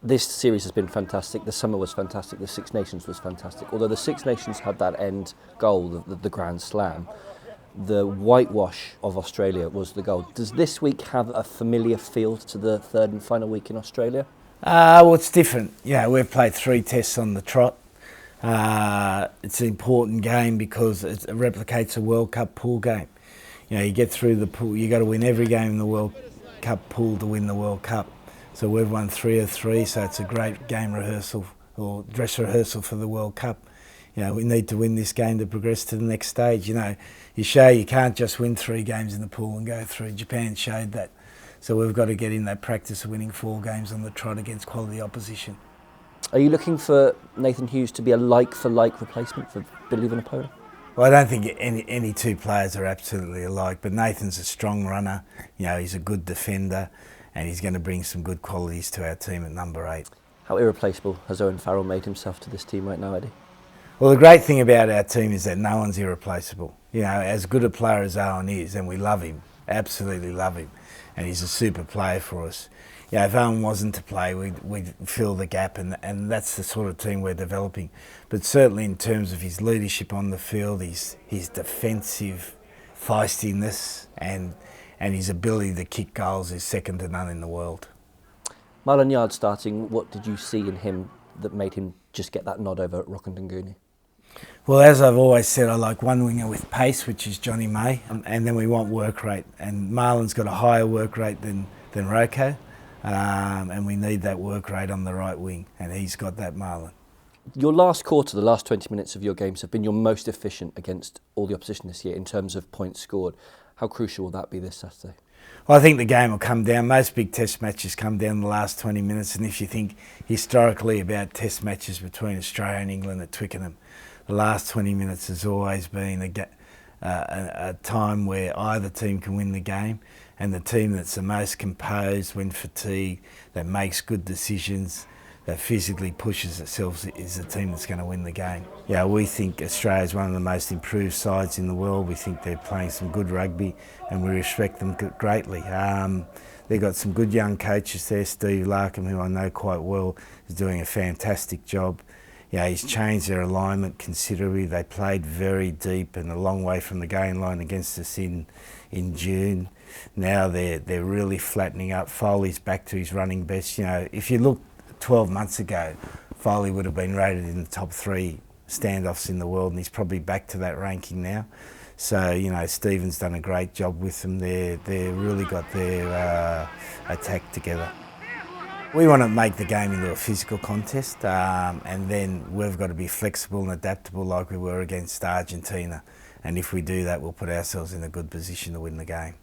This series has been fantastic. The summer was fantastic. The Six Nations was fantastic. Although the Six Nations had that end goal, the Grand Slam, the whitewash of Australia was the goal. Does this week have a familiar feel to the third and final week in Australia? Well, it's different. Yeah, we've played 3 tests on the trot. It's an important game because it replicates a World Cup pool game. You know, you get through the pool, you got to win every game in the World Cup pool to win the World Cup. So we've won 3 of 3, so it's a great game rehearsal or dress rehearsal for the World Cup. You know, we need to win this game to progress to the next stage. You know, you show you can't just win 3 games in the pool and go through. Japan showed that. So we've got to get in that practice of winning 4 games on the trot against quality opposition. Are you looking for Nathan Hughes to be a like-for-like replacement for Billy Vunipola? Well, I don't think any 2 players are absolutely alike, but Nathan's a strong runner. You know, he's a good defender, and he's going to bring some good qualities to our team at number 8. How irreplaceable has Owen Farrell made himself to this team right now, Eddie? Well, the great thing about our team is that no one's irreplaceable. You know, as good a player as Owen is, and we love him, absolutely love him, and he's a super player for us. You know, if Owen wasn't to play, we'd fill the gap, and that's the sort of team we're developing. But certainly in terms of his leadership on the field, his defensive feistiness and his ability to kick goals is second to none in the world. Marland Yarde starting, what did you see in him that made him just get that nod over at Rockandanguni? Well, as I've always said, I like one winger with pace, which is Johnny May, and then we want work rate. And Marland's got a higher work rate than Roko, and we need that work rate on the right wing, and he's got that, Marland. Your last quarter, the last 20 minutes of your games have been your most efficient against all the opposition this year in terms of points scored. How crucial will that be this Saturday? Well, I think the game will come down. Most big test matches come down the last 20 minutes, and if you think historically about test matches between Australia and England at Twickenham, the last 20 minutes has always been a time where either team can win the game, and the team that's the most composed when fatigued, that makes good decisions, that physically pushes itself is the team that's going to win the game. Yeah, we think Australia's one of the most improved sides in the world. We think they're playing some good rugby, and we respect them greatly. They've got some good young coaches there. Steve Larkham, who I know quite well, is doing a fantastic job. Yeah, he's changed their alignment considerably. They played very deep and a long way from the game line against us in June. Now they're really flattening up. Foley's back to his running best. You know, if you look 12 months ago, Foley would have been rated in the top 3 standoffs in the world, and he's probably back to that ranking now. So, you know, Stephen's done a great job with them. They've really got their attack together. We want to make the game into a physical contest, and then we've got to be flexible and adaptable like we were against Argentina. And if we do that, we'll put ourselves in a good position to win the game.